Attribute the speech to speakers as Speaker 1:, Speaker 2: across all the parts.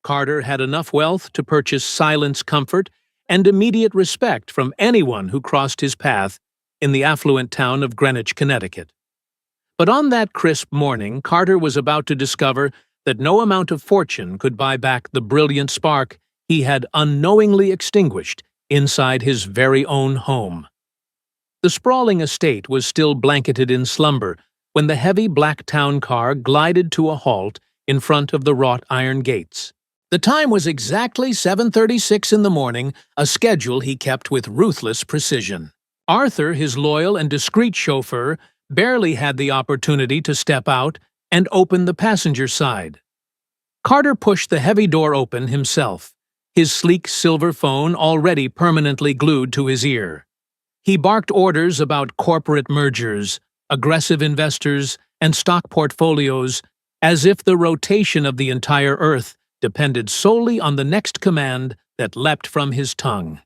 Speaker 1: Carter had enough wealth to purchase silence, comfort, and immediate respect from anyone who crossed his path in the affluent town of Greenwich, Connecticut. But on that crisp morning, Carter was about to discover that no amount of fortune could buy back the brilliant spark he had unknowingly extinguished inside his very own home. The sprawling estate was still blanketed in slumber when the heavy black town car glided to a halt in front of the wrought iron gates. The time was exactly 7:36 in the morning, a schedule he kept with ruthless precision. Arthur, his loyal and discreet chauffeur, barely had the opportunity to step out and open the passenger side. Carter pushed the heavy door open himself, his sleek silver phone already permanently glued to his ear. He barked orders about corporate mergers, aggressive investors, and stock portfolios, as if the rotation of the entire Earth depended solely on the next command that leapt from his tongue.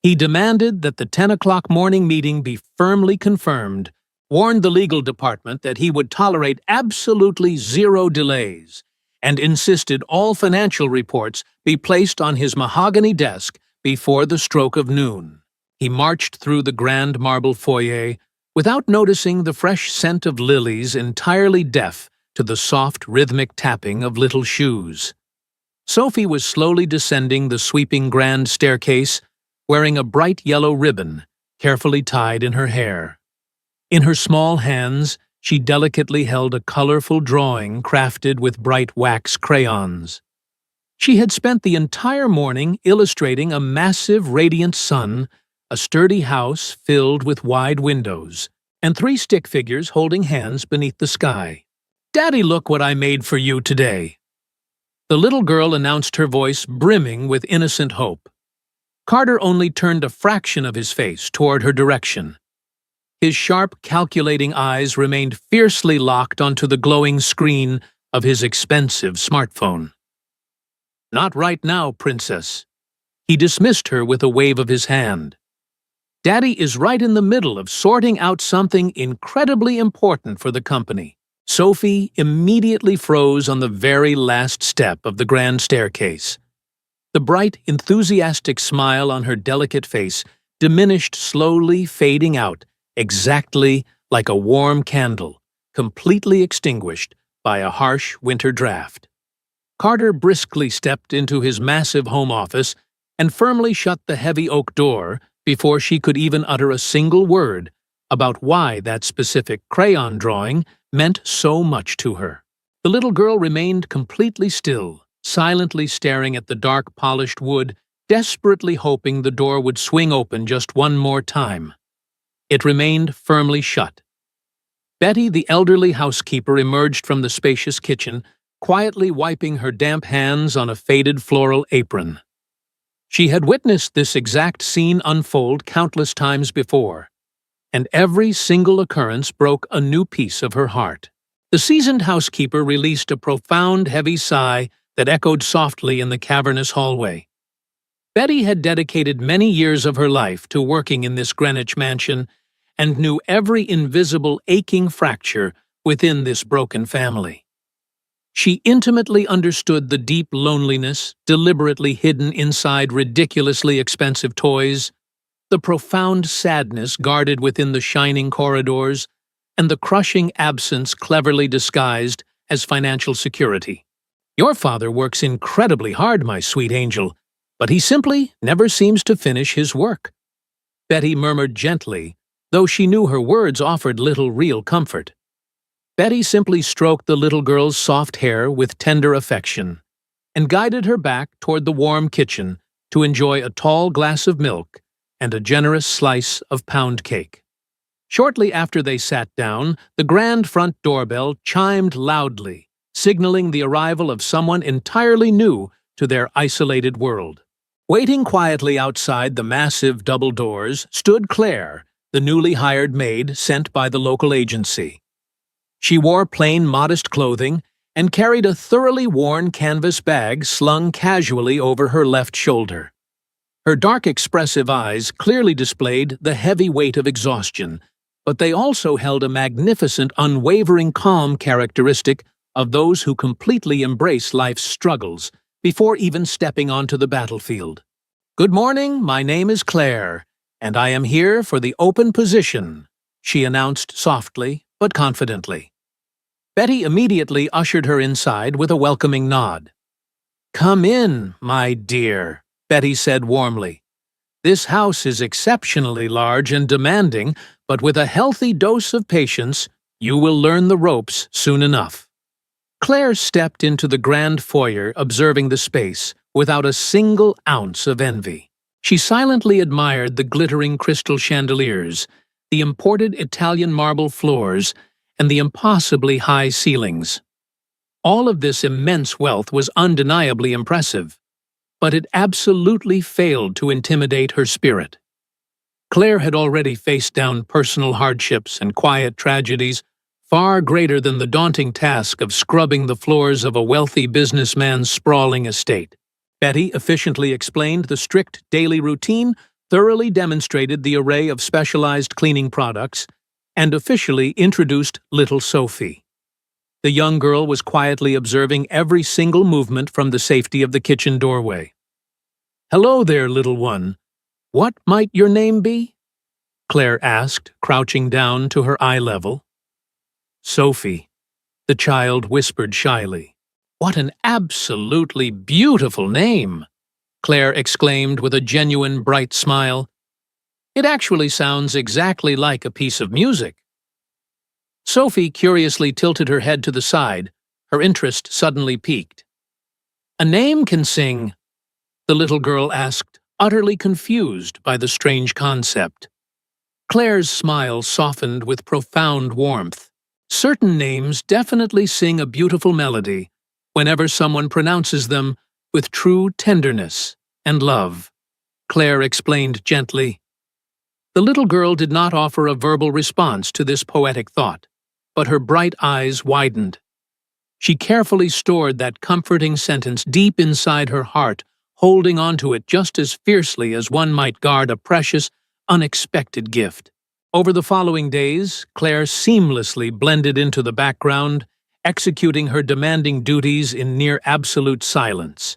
Speaker 1: He demanded that the 10 o'clock morning meeting be firmly confirmed, warned the legal department that he would tolerate absolutely zero delays, and insisted all financial reports be placed on his mahogany desk before the stroke of noon. He marched through the grand marble foyer without noticing the fresh scent of lilies, entirely deaf to the soft, rhythmic tapping of little shoes. Sophie was slowly descending the sweeping grand staircase, wearing a bright yellow ribbon, carefully tied in her hair. In her small hands, she delicately held a colorful drawing crafted with bright wax crayons. She had spent the entire morning illustrating a massive, radiant sun, a sturdy house filled with wide windows, and 3 stick figures holding hands beneath the sky. "Daddy, look what I made for you today." The little girl announced, her voice brimming with innocent hope. Carter only turned a fraction of his face toward her direction. His sharp, calculating eyes remained fiercely locked onto the glowing screen of his expensive smartphone. "Not right now, Princess." He dismissed her with a wave of his hand. "Daddy is right in the middle of sorting out something incredibly important for the company." Sophie immediately froze on the very last step of the grand staircase. The bright, enthusiastic smile on her delicate face diminished, slowly fading out, exactly like a warm candle, completely extinguished by a harsh winter draft. Carter briskly stepped into his massive home office and firmly shut the heavy oak door before she could even utter a single word about why that specific crayon drawing meant so much to her. The little girl remained completely still, silently staring at the dark polished wood, desperately hoping the door would swing open just one more time. It remained firmly shut. Betty, the elderly housekeeper, emerged from the spacious kitchen, quietly wiping her damp hands on a faded floral apron. She had witnessed this exact scene unfold countless times before, and every single occurrence broke a new piece of her heart. The seasoned housekeeper released a profound, heavy sigh that echoed softly in the cavernous hallway. Betty had dedicated many years of her life to working in this Greenwich mansion and knew every invisible, aching fracture within this broken family. She intimately understood the deep loneliness deliberately hidden inside ridiculously expensive toys, the profound sadness guarded within the shining corridors, and the crushing absence cleverly disguised as financial security. "Your father works incredibly hard, my sweet angel, but he simply never seems to finish his work," Betty murmured gently, though she knew her words offered little real comfort. Betty simply stroked the little girl's soft hair with tender affection and guided her back toward the warm kitchen to enjoy a tall glass of milk and a generous slice of pound cake. Shortly after they sat down, the grand front doorbell chimed loudly, signaling the arrival of someone entirely new to their isolated world. Waiting quietly outside the massive double doors stood Claire, the newly hired maid sent by the local agency. She wore plain, modest clothing and carried a thoroughly worn canvas bag slung casually over her left shoulder. Her dark, expressive eyes clearly displayed the heavy weight of exhaustion, but they also held a magnificent, unwavering calm characteristic of those who completely embrace life's struggles before even stepping onto the battlefield. "Good morning, my name is Claire, and I am here for the open position," she announced softly but confidently. Betty immediately ushered her inside with a welcoming nod. "Come in, my dear," Betty said warmly. "This house is exceptionally large and demanding, but with a healthy dose of patience, you will learn the ropes soon enough." Claire stepped into the grand foyer, observing the space, without a single ounce of envy. She silently admired the glittering crystal chandeliers, the imported Italian marble floors, and the impossibly high ceilings. All of this immense wealth was undeniably impressive, but it absolutely failed to intimidate her spirit. Claire had already faced down personal hardships and quiet tragedies far greater than the daunting task of scrubbing the floors of a wealthy businessman's sprawling estate. Betty efficiently explained the strict daily routine, thoroughly demonstrated the array of specialized cleaning products, and officially introduced little Sophie. The young girl was quietly observing every single movement from the safety of the kitchen doorway. "Hello there, little one. What might your name be?" Claire asked, crouching down to her eye level. "Sophie," the child whispered shyly. "What an absolutely beautiful name!" Claire exclaimed with a genuine bright smile. "It actually sounds exactly like a piece of music." Sophie curiously tilted her head to the side, her interest suddenly piqued. "A name can sing?" the little girl asked, utterly confused by the strange concept. Claire's smile softened with profound warmth. "Certain names definitely sing a beautiful melody whenever someone pronounces them with true tenderness and love," Claire explained gently. The little girl did not offer a verbal response to this poetic thought, but her bright eyes widened. She carefully stored that comforting sentence deep inside her heart, holding onto it just as fiercely as one might guard a precious, unexpected gift. Over the following days, Claire seamlessly blended into the background, executing her demanding duties in near absolute silence.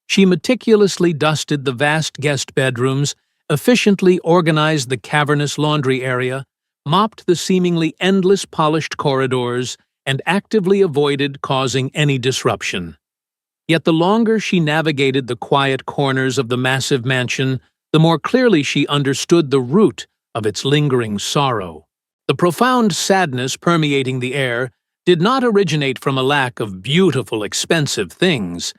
Speaker 1: She meticulously dusted the vast guest bedrooms, efficiently organized the cavernous laundry area, mopped the seemingly endless polished corridors, and actively avoided causing any disruption. Yet the longer she navigated the quiet corners of the massive mansion, the more clearly she understood the root of its lingering sorrow. The profound sadness permeating the air did not originate from a lack of beautiful, expensive things.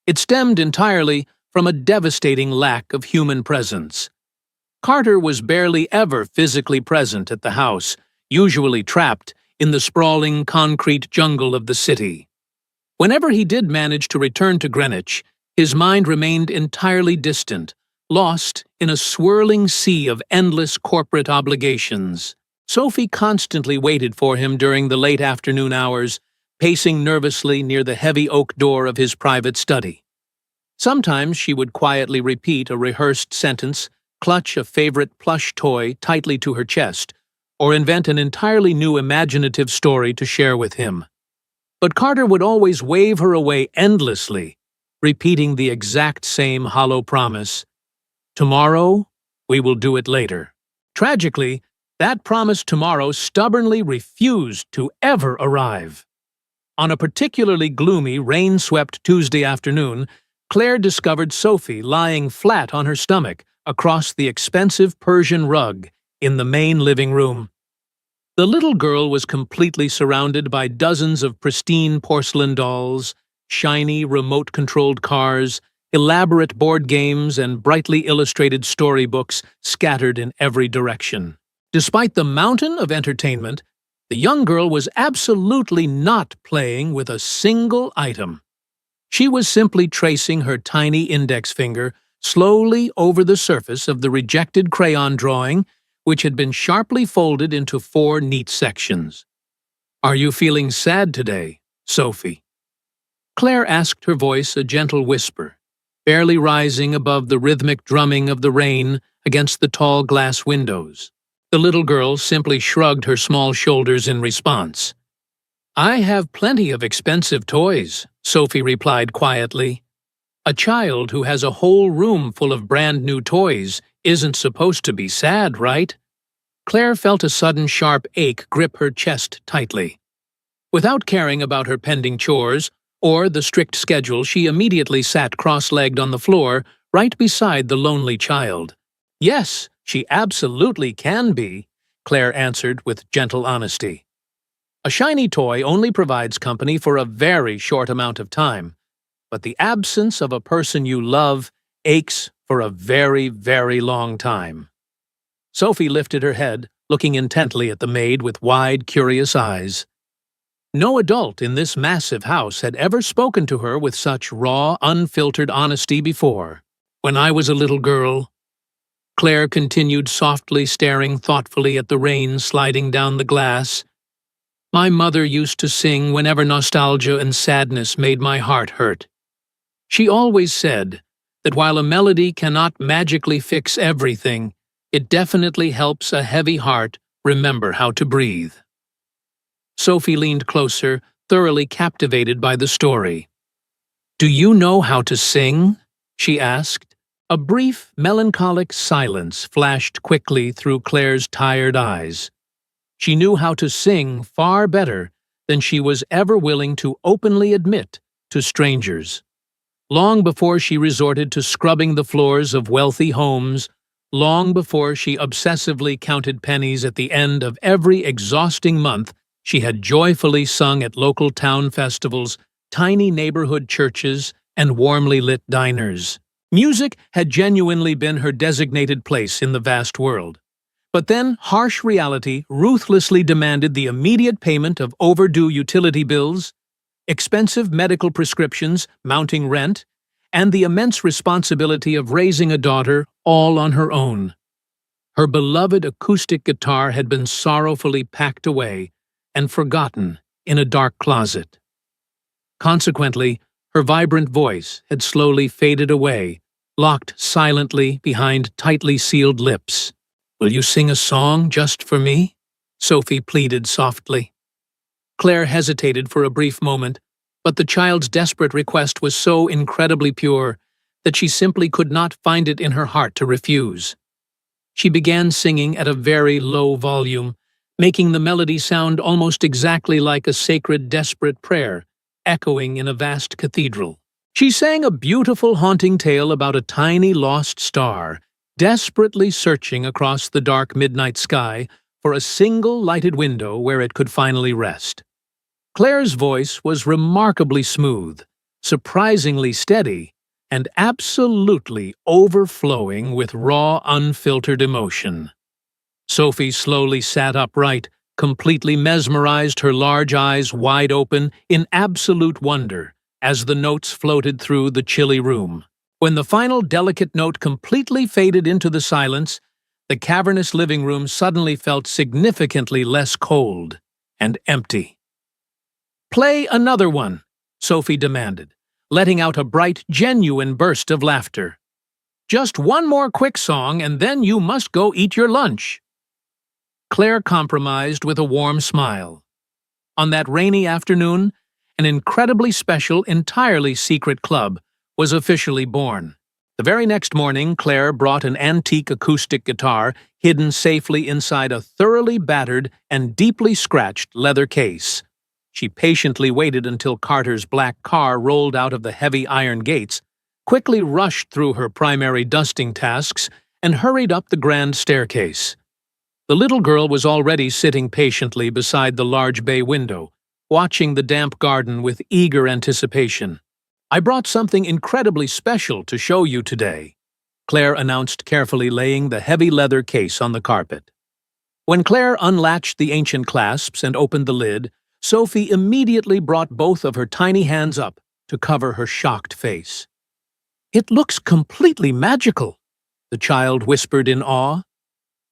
Speaker 1: It stemmed entirely from a devastating lack of human presence. Carter was barely ever physically present at the house, usually trapped in the sprawling concrete jungle of the city. Whenever he did manage to return to Greenwich, his mind remained entirely distant, lost in a swirling sea of endless corporate obligations. Sophie constantly waited for him during the late afternoon hours, pacing nervously near the heavy oak door of his private study. Sometimes she would quietly repeat a rehearsed sentence, clutch a favorite plush toy tightly to her chest, or invent an entirely new imaginative story to share with him. But Carter would always wave her away endlessly, repeating the exact same hollow promise, "Tomorrow, we will do it later." Tragically, that promised tomorrow stubbornly refused to ever arrive. On a particularly gloomy, rain-swept Tuesday afternoon, Claire discovered Sophie lying flat on her stomach across the expensive Persian rug in the main living room. The little girl was completely surrounded by dozens of pristine porcelain dolls, shiny remote-controlled cars, elaborate board games, and brightly illustrated storybooks scattered in every direction. Despite the mountain of entertainment, the young girl was absolutely not playing with a single item. She was simply tracing her tiny index finger slowly over the surface of the rejected crayon drawing, which had been sharply folded into 4 neat sections. "Are you feeling sad today, Sophie?" Claire asked, her voice a gentle whisper, barely rising above the rhythmic drumming of the rain against the tall glass windows. The little girl simply shrugged her small shoulders in response. "I have plenty of expensive toys," Sophie replied quietly. A child who has a whole room full of brand new toys isn't supposed to be sad, right? Claire felt a sudden sharp ache grip her chest tightly. Without caring about her pending chores or the strict schedule, she immediately sat cross-legged on the floor right beside the lonely child. "Yes, she absolutely can be," Claire answered with gentle honesty. "A shiny toy only provides company for a very short amount of time, but the absence of a person you love aches for a very, very long time." Sophie lifted her head, looking intently at the maid with wide, curious eyes. No adult in this massive house had ever spoken to her with such raw, unfiltered honesty before. "When I was a little girl," Claire continued softly, staring thoughtfully at the rain sliding down the glass, "my mother used to sing whenever nostalgia and sadness made my heart hurt. She always said that while a melody cannot magically fix everything, it definitely helps a heavy heart remember how to breathe." Sophie leaned closer, thoroughly captivated by the story. "Do you know how to sing?" she asked. A brief, melancholic silence flashed quickly through Claire's tired eyes. She knew how to sing far better than she was ever willing to openly admit to strangers. Long before she resorted to scrubbing the floors of wealthy homes, long before she obsessively counted pennies at the end of every exhausting month, she had joyfully sung at local town festivals, tiny neighborhood churches, and warmly lit diners. Music had genuinely been her designated place in the vast world. But then harsh reality ruthlessly demanded the immediate payment of overdue utility bills, expensive medical prescriptions, mounting rent, and the immense responsibility of raising a daughter all on her own. Her beloved acoustic guitar had been sorrowfully packed away and forgotten in a dark closet. Consequently, her vibrant voice had slowly faded away, locked silently behind tightly sealed lips. "Will you sing a song just for me?" Sophie pleaded softly. Claire hesitated for a brief moment, but the child's desperate request was so incredibly pure that she simply could not find it in her heart to refuse. She began singing at a very low volume, making the melody sound almost exactly like a sacred, desperate prayer, echoing in a vast cathedral. She sang a beautiful, haunting tale about a tiny lost star, desperately searching across the dark midnight sky for a single lighted window where it could finally rest. Claire's voice was remarkably smooth, surprisingly steady, and absolutely overflowing with raw, unfiltered emotion. Sophie slowly sat upright, completely mesmerized, her large eyes wide open in absolute wonder as the notes floated through the chilly room. When the final delicate note completely faded into the silence, the cavernous living room suddenly felt significantly less cold and empty. "Play another one," Sophie demanded, letting out a bright, genuine burst of laughter. "Just one more quick song, and then you must go eat your lunch." Claire compromised with a warm smile. On that rainy afternoon, an incredibly special, entirely secret club was officially born. The very next morning, Claire brought an antique acoustic guitar hidden safely inside a thoroughly battered and deeply scratched leather case. She patiently waited until Carter's black car rolled out of the heavy iron gates, quickly rushed through her primary dusting tasks, and hurried up the grand staircase. The little girl was already sitting patiently beside the large bay window, watching the damp garden with eager anticipation. "I brought something incredibly special to show you today," Claire announced, carefully laying the heavy leather case on the carpet. When Claire unlatched the ancient clasps and opened the lid, Sophie immediately brought both of her tiny hands up to cover her shocked face. "It looks completely magical," the child whispered in awe.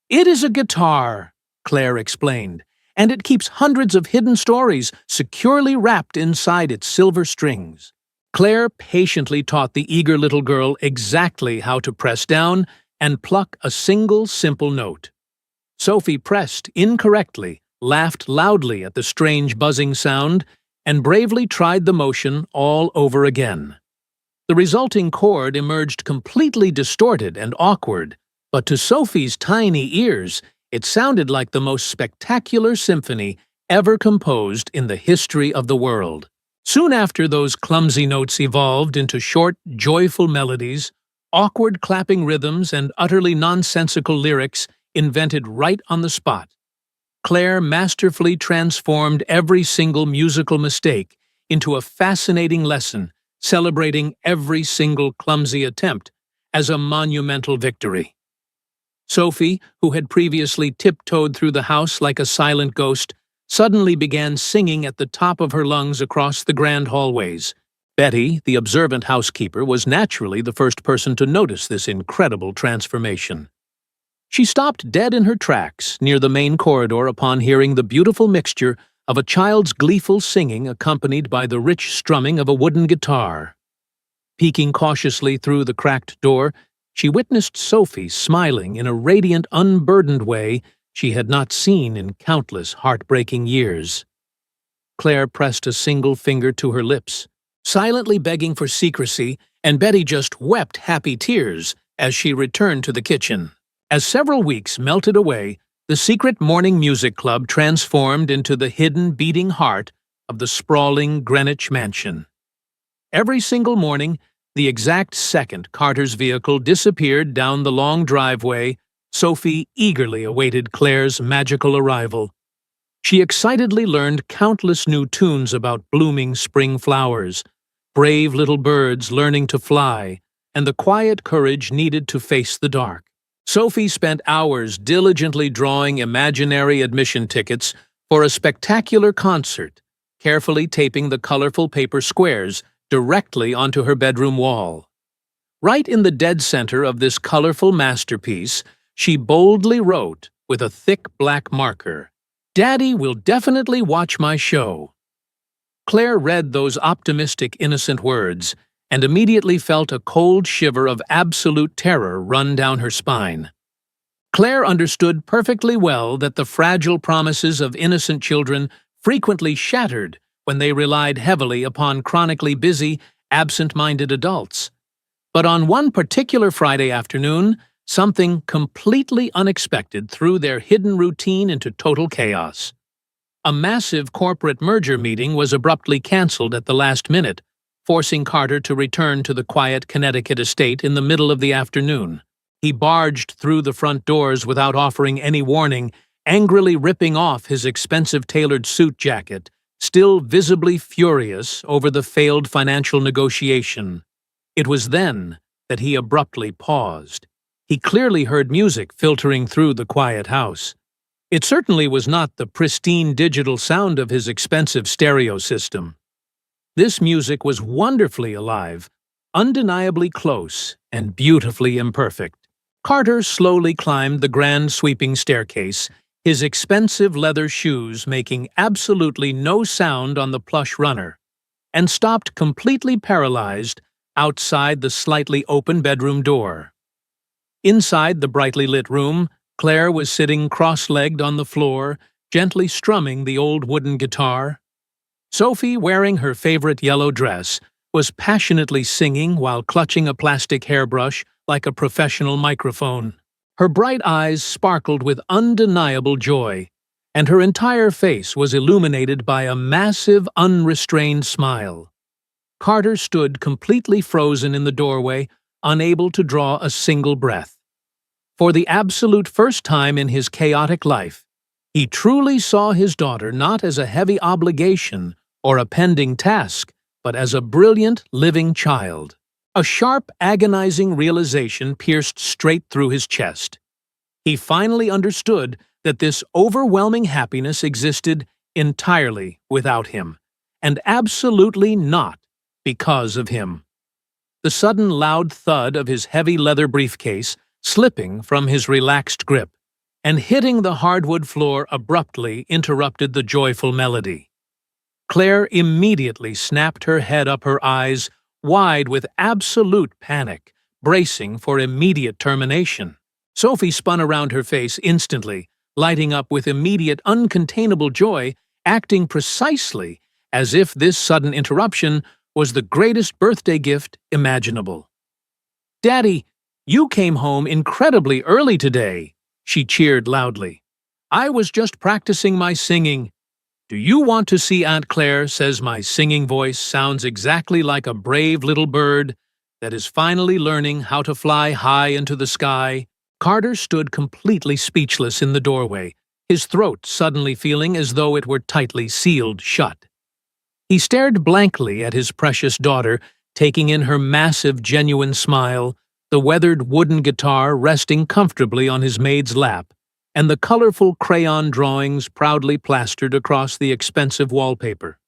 Speaker 1: "It is a guitar," Claire explained, "and it keeps hundreds of hidden stories securely wrapped inside its silver strings." Claire patiently taught the eager little girl exactly how to press down and pluck a single simple note. Sophie pressed incorrectly, laughed loudly at the strange buzzing sound, and bravely tried the motion all over again. The resulting chord emerged completely distorted and awkward, but to Sophie's tiny ears, it sounded like the most spectacular symphony ever composed in the history of the world. Soon after, those clumsy notes evolved into short, joyful melodies, awkward clapping rhythms, and utterly nonsensical lyrics invented right on the spot. Claire masterfully transformed every single musical mistake into a fascinating lesson, celebrating every single clumsy attempt as a monumental victory. Sophie, who had previously tiptoed through the house like a silent ghost, suddenly began singing at the top of her lungs across the grand hallways. Betty, the observant housekeeper, was naturally the first person to notice this incredible transformation. She stopped dead in her tracks near the main corridor upon hearing the beautiful mixture of a child's gleeful singing accompanied by the rich strumming of a wooden guitar. Peeking cautiously through the cracked door, she witnessed Sophie smiling in a radiant, unburdened way she had not seen in countless heartbreaking years. Claire pressed a single finger to her lips, silently begging for secrecy, and Betty just wept happy tears as she returned to the kitchen. As several weeks melted away, the secret morning music club transformed into the hidden beating heart of the sprawling Greenwich mansion. Every single morning, the exact second Carter's vehicle disappeared down the long driveway, Sophie eagerly awaited Claire's magical arrival. She excitedly learned countless new tunes about blooming spring flowers, brave little birds learning to fly, and the quiet courage needed to face the dark. Sophie spent hours diligently drawing imaginary admission tickets for a spectacular concert, carefully taping the colorful paper squares directly onto her bedroom wall. Right in the dead center of this colorful masterpiece, she boldly wrote, with a thick black marker, "Daddy will definitely watch my show." Claire read those optimistic, innocent words and immediately felt a cold shiver of absolute terror run down her spine. Claire understood perfectly well that the fragile promises of innocent children frequently shattered when they relied heavily upon chronically busy, absent-minded adults. But on one particular Friday afternoon, something completely unexpected threw their hidden routine into total chaos. A massive corporate merger meeting was abruptly canceled at the last minute, forcing Carter to return to the quiet Connecticut estate in the middle of the afternoon. He barged through the front doors without offering any warning, angrily ripping off his expensive tailored suit jacket, still visibly furious over the failed financial negotiation. It was then that he abruptly paused. He clearly heard music filtering through the quiet house. It certainly was not the pristine digital sound of his expensive stereo system. This music was wonderfully alive, undeniably close, and beautifully imperfect. Carter slowly climbed the grand sweeping staircase, his expensive leather shoes making absolutely no sound on the plush runner, and stopped completely paralyzed outside the slightly open bedroom door. Inside the brightly lit room, Claire was sitting cross-legged on the floor, gently strumming the old wooden guitar. Sophie, wearing her favorite yellow dress, was passionately singing while clutching a plastic hairbrush like a professional microphone. Her bright eyes sparkled with undeniable joy, and her entire face was illuminated by a massive, unrestrained smile. Carter stood completely frozen in the doorway, unable to draw a single breath. For the absolute first time in his chaotic life, he truly saw his daughter not as a heavy obligation or a pending task, but as a brilliant, living child. A sharp, agonizing realization pierced straight through his chest. He finally understood that this overwhelming happiness existed entirely without him, and absolutely not because of him. The sudden loud thud of his heavy leather briefcase slipping from his relaxed grip and hitting the hardwood floor abruptly interrupted the joyful melody. Claire immediately snapped her head up, her eyes wide with absolute panic, bracing for immediate termination. Sophie spun around her face instantly, lighting up with immediate, uncontainable joy, acting precisely as if this sudden interruption was the greatest birthday gift imaginable. "Daddy, you came home incredibly early today," she cheered loudly. "I was just practicing my singing." "Do you want to see Aunt Claire?" says my singing voice sounds exactly like a brave little bird that is finally learning how to fly high into the sky. Carter stood completely speechless in the doorway, his throat suddenly feeling as though it were tightly sealed shut. He stared blankly at his precious daughter, taking in her massive, genuine smile, the weathered wooden guitar resting comfortably on his maid's lap, and the colorful crayon drawings proudly plastered across the expensive wallpaper.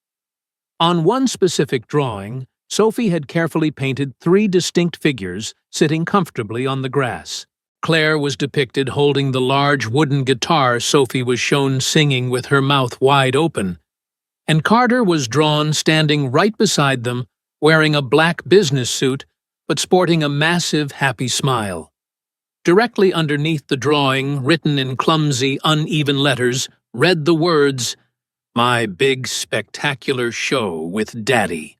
Speaker 1: On one specific drawing, Sophie had carefully painted 3 distinct figures sitting comfortably on the grass. Claire was depicted holding the large wooden guitar Sophie was shown singing with her mouth wide open, and Carter was drawn standing right beside them, wearing a black business suit but sporting a massive, happy smile. Directly underneath the drawing, written in clumsy, uneven letters, read the words, "My big, spectacular show with Daddy."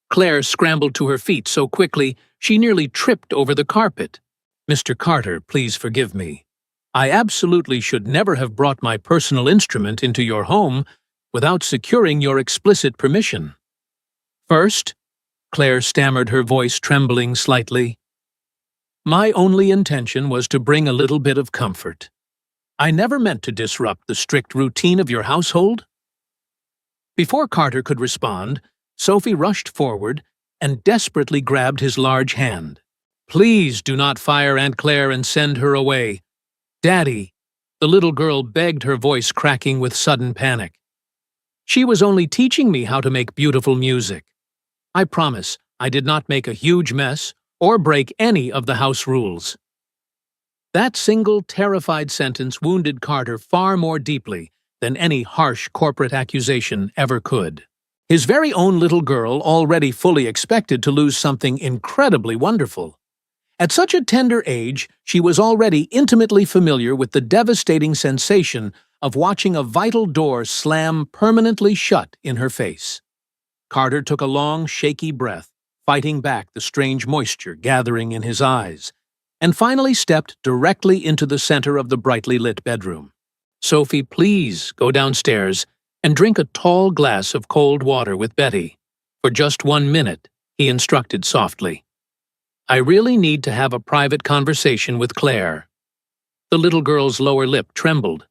Speaker 1: Claire scrambled to her feet so quickly she nearly tripped over the carpet. "Mr. Carter, please forgive me. I absolutely should never have brought my personal instrument into your home without securing your explicit permission." "First," Claire stammered, her voice trembling slightly, "my only intention was to bring a little bit of comfort. I never meant to disrupt the strict routine of your household." Before Carter could respond, Sophie rushed forward and desperately grabbed his large hand. "Please do not fire Aunt Claire and send her away. Daddy," the little girl begged, her voice cracking with sudden panic. "She was only teaching me how to make beautiful music. I promise I did not make a huge mess or break any of the house rules." That single terrified sentence wounded Carter far more deeply than any harsh corporate accusation ever could. His very own little girl already fully expected to lose something incredibly wonderful. At such a tender age, she was already intimately familiar with the devastating sensation of watching a vital door slam permanently shut in her face. Carter took a long, shaky breath, fighting back the strange moisture gathering in his eyes, and finally stepped directly into the center of the brightly lit bedroom. "Sophie, please go downstairs and drink a tall glass of cold water with Betty. For just 1 minute," he instructed softly. "I really need to have a private conversation with Claire." The little girl's lower lip trembled.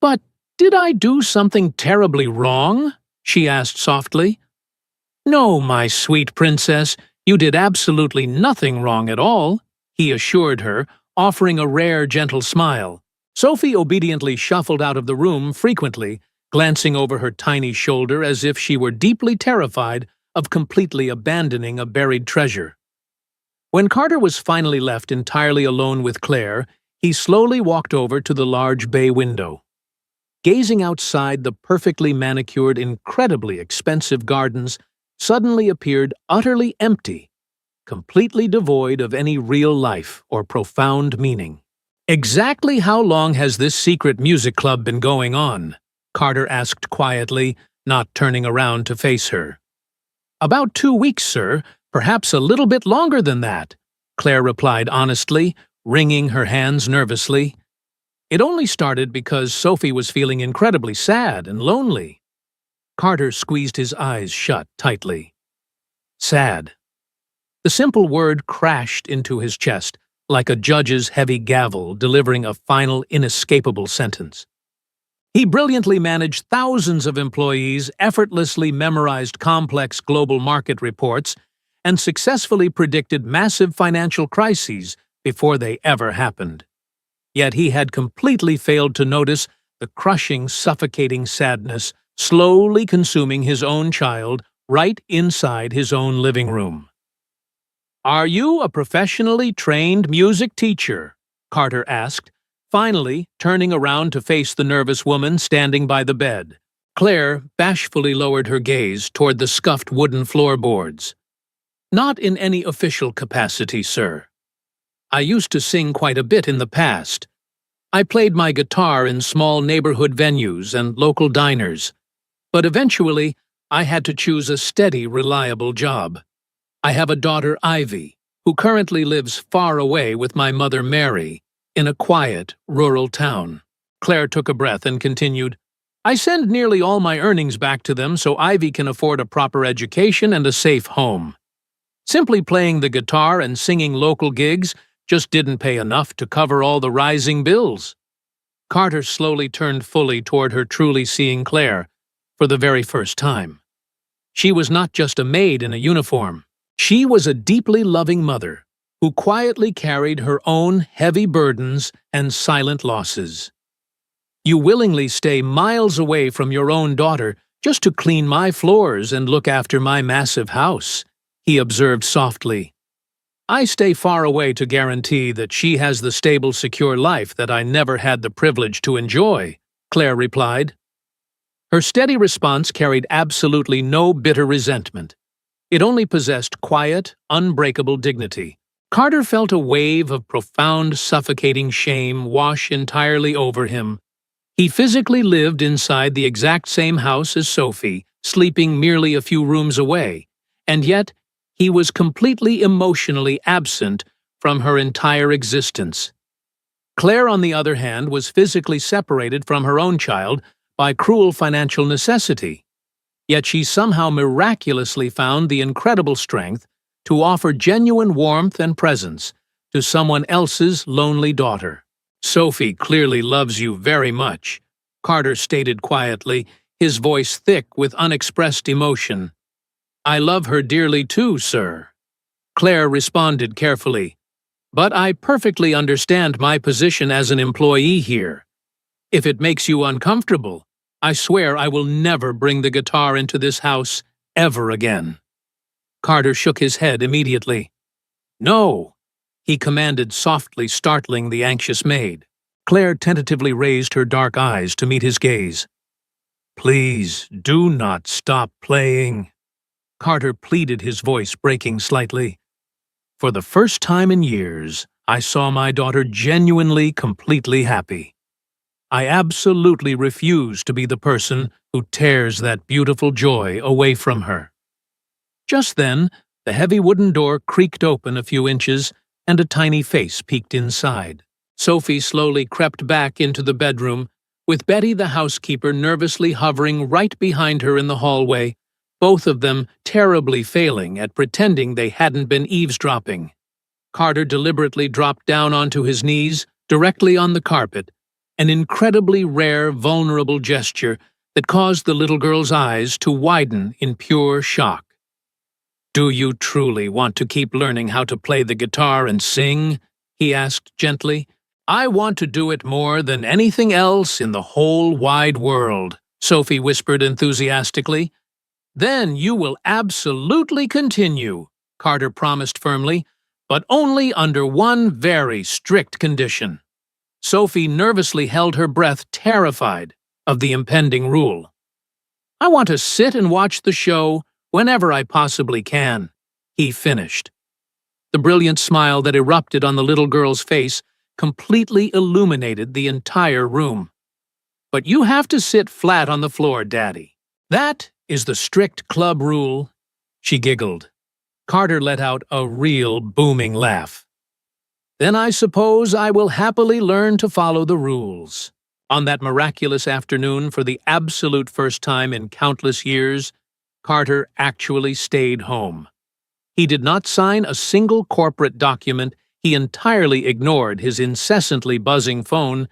Speaker 1: "But did I do something terribly wrong?" she asked softly. "No, my sweet princess, you did absolutely nothing wrong at all," he assured her, offering a rare, gentle smile. Sophie obediently shuffled out of the room frequently, glancing over her tiny shoulder as if she were deeply terrified of completely abandoning a buried treasure. When Carter was finally left entirely alone with Claire, he slowly walked over to the large bay window. Gazing outside, the perfectly manicured, incredibly expensive gardens suddenly appeared utterly empty, completely devoid of any real life or profound meaning. "Exactly how long has this secret music club been going on?" Carter asked quietly, not turning around to face her. "About 2 weeks, sir, perhaps a little bit longer than that," Claire replied honestly, wringing her hands nervously. "It only started because Sophie was feeling incredibly sad and lonely." Carter squeezed his eyes shut tightly. Sad. The simple word crashed into his chest, like a judge's heavy gavel delivering a final, inescapable sentence. He brilliantly managed thousands of employees, effortlessly memorized complex global market reports, and successfully predicted massive financial crises before they ever happened. Yet he had completely failed to notice the crushing, suffocating sadness slowly consuming his own child right inside his own living room. "Are you a professionally trained music teacher?" Carter asked, finally turning around to face the nervous woman standing by the bed. Claire bashfully lowered her gaze toward the scuffed wooden floorboards. "Not in any official capacity, sir. I used to sing quite a bit in the past. I played my guitar in small neighborhood venues and local diners, but eventually I had to choose a steady, reliable job. I have a daughter, Ivy, who currently lives far away with my mother, Mary, in a quiet, rural town. Claire took a breath and continued, I send nearly all my earnings back to them so Ivy can afford a proper education and a safe home. Simply playing the guitar and singing local gigs just didn't pay enough to cover all the rising bills. Carter slowly turned fully toward her, truly seeing Claire for the very first time. She was not just a maid in a uniform. She was a deeply loving mother who quietly carried her own heavy burdens and silent losses. You willingly stay miles away from your own daughter just to clean my floors and look after my massive house, he observed softly. I stay far away to guarantee that she has the stable, secure life that I never had the privilege to enjoy, Claire replied. Her steady response carried absolutely no bitter resentment. It only possessed quiet, unbreakable dignity. Carter felt a wave of profound, suffocating shame wash entirely over him. He physically lived inside the exact same house as Sophie, sleeping merely a few rooms away, and yet he was completely emotionally absent from her entire existence. Claire, on the other hand, was physically separated from her own child by cruel financial necessity. Yet she somehow miraculously found the incredible strength to offer genuine warmth and presence to someone else's lonely daughter. Sophie clearly loves you very much, Carter stated quietly, his voice thick with unexpressed emotion. I love her dearly too, sir. Claire responded carefully. But I perfectly understand my position as an employee here. If it makes you uncomfortable, I swear I will never bring the guitar into this house ever again. Carter shook his head immediately. No, he commanded softly, startling the anxious maid. Claire tentatively raised her dark eyes to meet his gaze. Please, do not stop playing. Carter pleaded, his voice breaking slightly. For the first time in years, I saw my daughter genuinely, completely happy. I absolutely refuse to be the person who tears that beautiful joy away from her. Just then, the heavy wooden door creaked open a few inches, and a tiny face peeked inside. Sophie slowly crept back into the bedroom, with Betty the housekeeper nervously hovering right behind her in the hallway, both of them terribly failing at pretending they hadn't been eavesdropping. Carter deliberately dropped down onto his knees, directly on the carpet, an incredibly rare, vulnerable gesture that caused the little girl's eyes to widen in pure shock. Do you truly want to keep learning how to play the guitar and sing? He asked gently. I want to do it more than anything else in the whole wide world, Sophie whispered enthusiastically. Then you will absolutely continue, Carter promised firmly, but only under one very strict condition. Sophie nervously held her breath, terrified of the impending rule. I want to sit and watch the show whenever I possibly can, he finished. The brilliant smile that erupted on the little girl's face completely illuminated the entire room. But you have to sit flat on the floor, Daddy. That is the strict club rule, she giggled. Carter let out a real booming laugh. Then I suppose I will happily learn to follow the rules. On that miraculous afternoon, for the absolute first time in countless years, Carter actually stayed home. He did not sign a single corporate document, he entirely ignored his incessantly buzzing phone,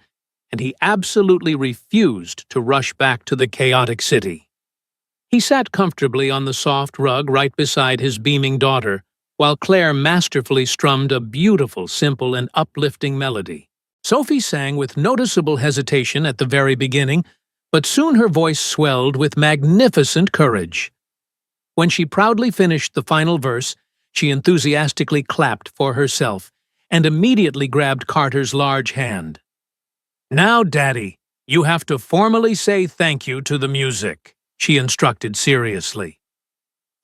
Speaker 1: and he absolutely refused to rush back to the chaotic city. He sat comfortably on the soft rug right beside his beaming daughter, while Claire masterfully strummed a beautiful, simple, and uplifting melody. Sophie sang with noticeable hesitation at the very beginning, but soon her voice swelled with magnificent courage. When she proudly finished the final verse, she enthusiastically clapped for herself and immediately grabbed Carter's large hand. Now, Daddy, you have to formally say thank you to the music, she instructed seriously.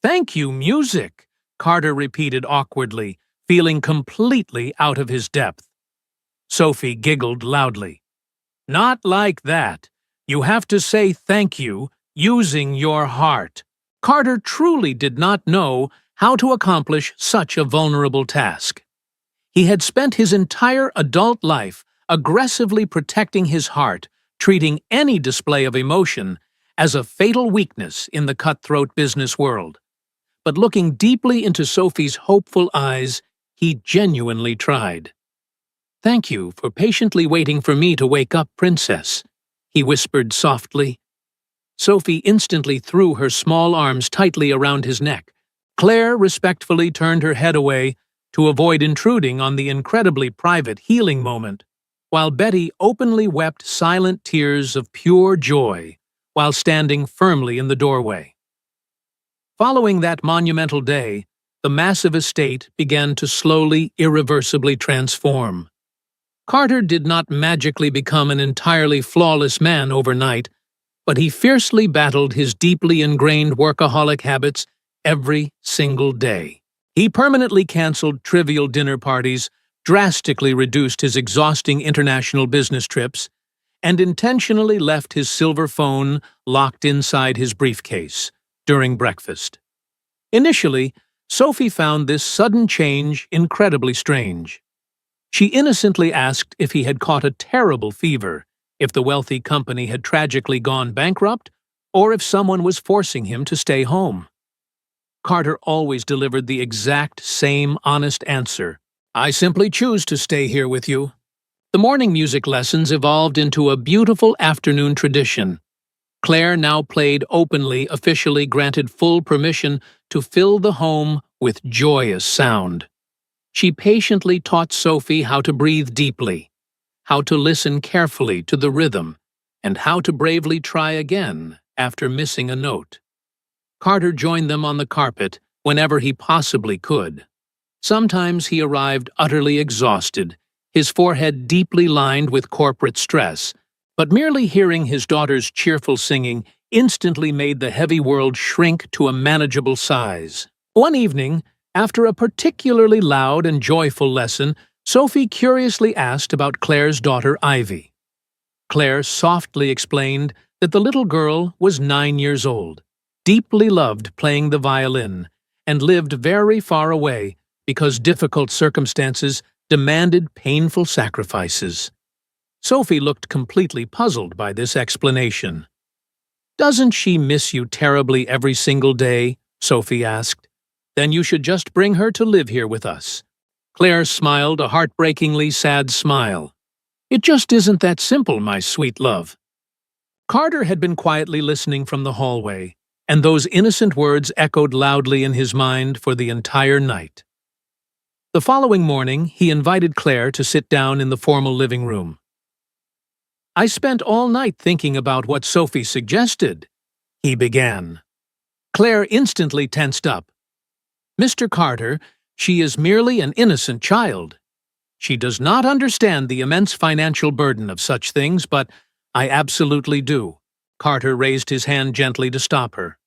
Speaker 1: Thank you, music, Carter repeated awkwardly, feeling completely out of his depth. Sophie giggled loudly. Not like that. You have to say thank you using your heart. Carter truly did not know how to accomplish such a vulnerable task. He had spent his entire adult life aggressively protecting his heart, treating any display of emotion as a fatal weakness in the cutthroat business world. But looking deeply into Sophie's hopeful eyes, he genuinely tried. "Thank you for patiently waiting for me to wake up, Princess," he whispered softly. Sophie instantly threw her small arms tightly around his neck. Claire respectfully turned her head away to avoid intruding on the incredibly private healing moment, while Betty openly wept silent tears of pure joy while standing firmly in the doorway. Following that monumental day, the massive estate began to slowly, irreversibly transform. Carter did not magically become an entirely flawless man overnight, but he fiercely battled his deeply ingrained workaholic habits every single day. He permanently canceled trivial dinner parties, drastically reduced his exhausting international business trips, and intentionally left his silver phone locked inside his briefcase during breakfast. Initially, Sophie found this sudden change incredibly strange. She innocently asked if he had caught a terrible fever, if the wealthy company had tragically gone bankrupt, or if someone was forcing him to stay home. Carter always delivered the exact same honest answer: "I simply choose to stay here with you." The morning music lessons evolved into a beautiful afternoon tradition. Claire now played openly, officially granted full permission to fill the home with joyous sound. She patiently taught Sophie how to breathe deeply, how to listen carefully to the rhythm, and how to bravely try again after missing a note. Carter joined them on the carpet whenever he possibly could. Sometimes he arrived utterly exhausted, his forehead deeply lined with corporate stress, but merely hearing his daughter's cheerful singing instantly made the heavy world shrink to a manageable size. One evening, after a particularly loud and joyful lesson, Sophie curiously asked about Claire's daughter Ivy. Claire softly explained that the little girl was 9 years old, deeply loved playing the violin, and lived very far away because difficult circumstances demanded painful sacrifices. Sophie looked completely puzzled by this explanation. "Doesn't she miss you terribly every single day?" Sophie asked. "Then you should just bring her to live here with us." Claire smiled a heartbreakingly sad smile. "It just isn't that simple, my sweet love." Carter had been quietly listening from the hallway, and those innocent words echoed loudly in his mind for the entire night. The following morning, he invited Claire to sit down in the formal living room. "I spent all night thinking about what Sophie suggested," he began. Claire instantly tensed up. "Mr. Carter, she is merely an innocent child. She does not understand the immense financial burden of such things, but I absolutely do." Carter raised his hand gently to stop her.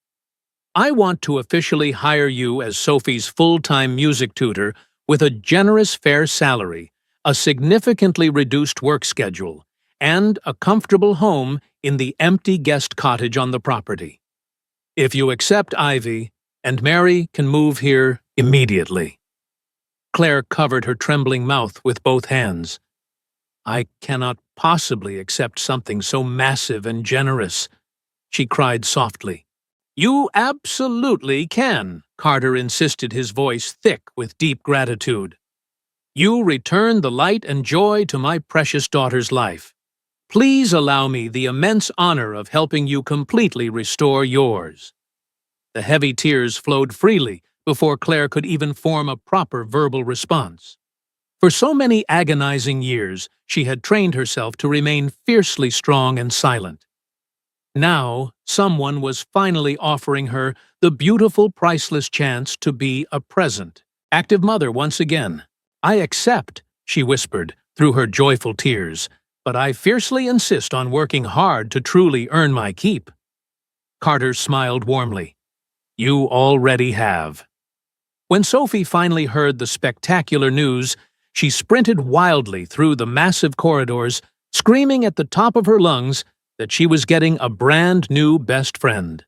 Speaker 1: "I want to officially hire you as Sophie's full-time music tutor with a generous fair salary, a significantly reduced work schedule, and a comfortable home in the empty guest cottage on the property. If you accept Ivy, and Mary can move here immediately." Claire covered her trembling mouth with both hands. "I cannot possibly accept something so massive and generous," she cried softly. "You absolutely can," Carter insisted, his voice thick with deep gratitude. "You return the light and joy to my precious daughter's life. Please allow me the immense honor of helping you completely restore yours." The heavy tears flowed freely before Claire could even form a proper verbal response. For so many agonizing years, she had trained herself to remain fiercely strong and silent. Now, someone was finally offering her the beautiful, priceless chance to be a present, active mother once again. "I accept," she whispered through her joyful tears, "but I fiercely insist on working hard to truly earn my keep." Carter smiled warmly. "You already have." When Sophie finally heard the spectacular news, she sprinted wildly through the massive corridors, screaming at the top of her lungs that she was getting a brand new best friend.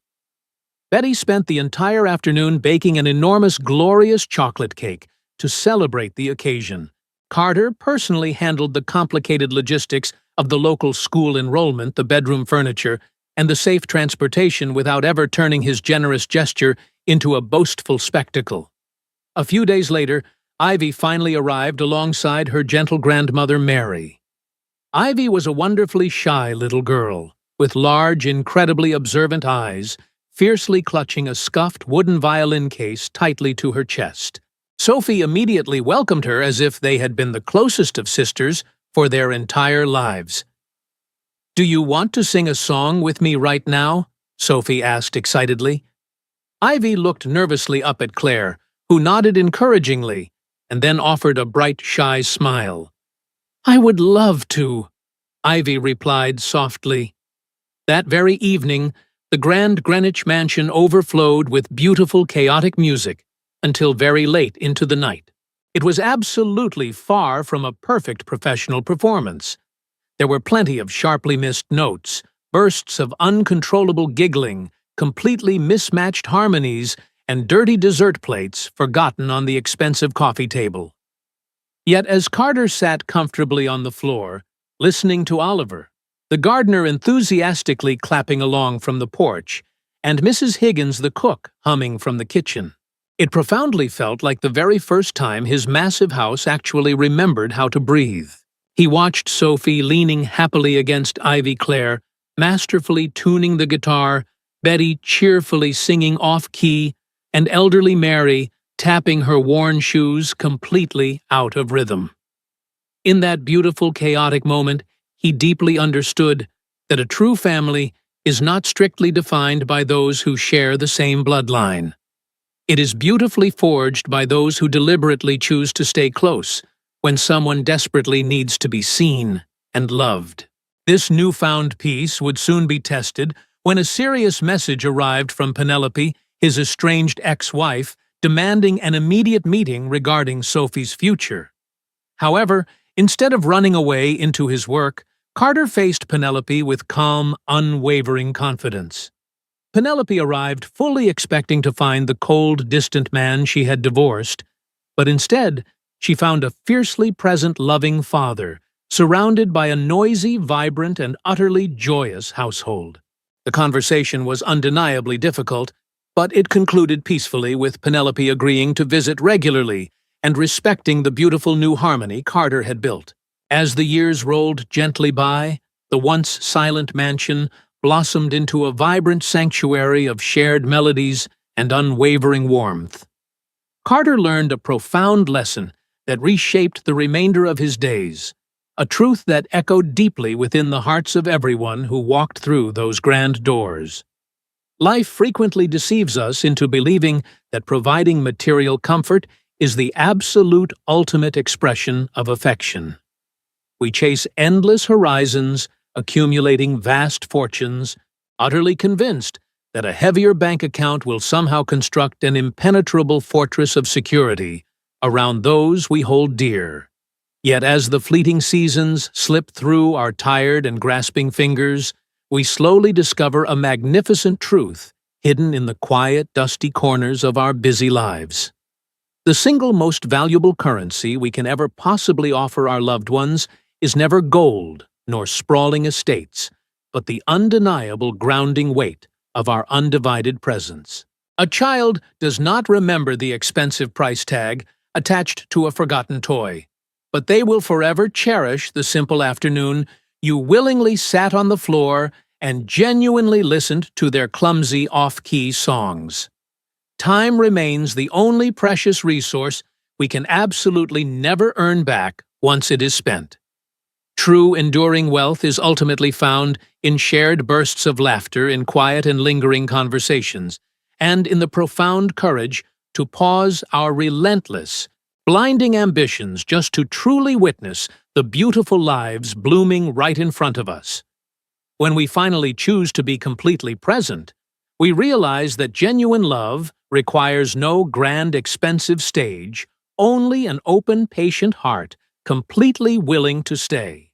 Speaker 1: Betty spent the entire afternoon baking an enormous, glorious chocolate cake to celebrate the occasion. Carter personally handled the complicated logistics of the local school enrollment, the bedroom furniture, and the safe transportation without ever turning his generous gesture into a boastful spectacle. A few days later, Ivy finally arrived alongside her gentle grandmother, Mary. Ivy was a wonderfully shy little girl, with large, incredibly observant eyes, fiercely clutching a scuffed wooden violin case tightly to her chest. Sophie immediately welcomed her as if they had been the closest of sisters for their entire lives. "Do you want to sing a song with me right now?" Sophie asked excitedly. Ivy looked nervously up at Claire, who nodded encouragingly, and then offered a bright, shy smile. "I would love to," Ivy replied softly. That very evening, the grand Greenwich mansion overflowed with beautiful, chaotic music until very late into the night. It was absolutely far from a perfect professional performance. There were plenty of sharply missed notes, bursts of uncontrollable giggling, completely mismatched harmonies, and dirty dessert plates forgotten on the expensive coffee table. Yet as Carter sat comfortably on the floor, listening to Oliver, the gardener enthusiastically clapping along from the porch, and Mrs. Higgins the cook humming from the kitchen, it profoundly felt like the very first time his massive house actually remembered how to breathe. He watched Sophie leaning happily against Ivy Claire, masterfully tuning the guitar, Betty cheerfully singing off-key, and elderly Mary tapping her worn shoes completely out of rhythm. In that beautiful, chaotic moment, he deeply understood that a true family is not strictly defined by those who share the same bloodline. It is beautifully forged by those who deliberately choose to stay close when someone desperately needs to be seen and loved. This newfound peace would soon be tested when a serious message arrived from Penelope, his estranged ex-wife, demanding an immediate meeting regarding Sophie's future. However, instead of running away into his work, Carter faced Penelope with calm, unwavering confidence. Penelope arrived fully expecting to find the cold, distant man she had divorced, but instead, she found a fiercely present, loving father, surrounded by a noisy, vibrant, and utterly joyous household. The conversation was undeniably difficult, but it concluded peacefully with Penelope agreeing to visit regularly and respecting the beautiful new harmony Carter had built. As the years rolled gently by, the once silent mansion blossomed into a vibrant sanctuary of shared melodies and unwavering warmth. Carter learned a profound lesson that reshaped the remainder of his days, a truth that echoed deeply within the hearts of everyone who walked through those grand doors. Life frequently deceives us into believing that providing material comfort is the absolute ultimate expression of affection. We chase endless horizons, accumulating vast fortunes, utterly convinced that a heavier bank account will somehow construct an impenetrable fortress of security around those we hold dear. Yet as the fleeting seasons slip through our tired and grasping fingers, we slowly discover a magnificent truth hidden in the quiet, dusty corners of our busy lives. The single most valuable currency we can ever possibly offer our loved ones is never gold nor sprawling estates, but the undeniable grounding weight of our undivided presence. A child does not remember the expensive price tag attached to a forgotten toy, but they will forever cherish the simple afternoon you willingly sat on the floor and genuinely listened to their clumsy off-key songs. Time remains the only precious resource we can absolutely never earn back once it is spent. True enduring wealth is ultimately found in shared bursts of laughter in quiet and lingering conversations, and in the profound courage to pause our relentless, blinding ambitions just to truly witness the beautiful lives blooming right in front of us. When we finally choose to be completely present, we realize that genuine love requires no grand, expensive stage, only an open, patient heart completely willing to stay.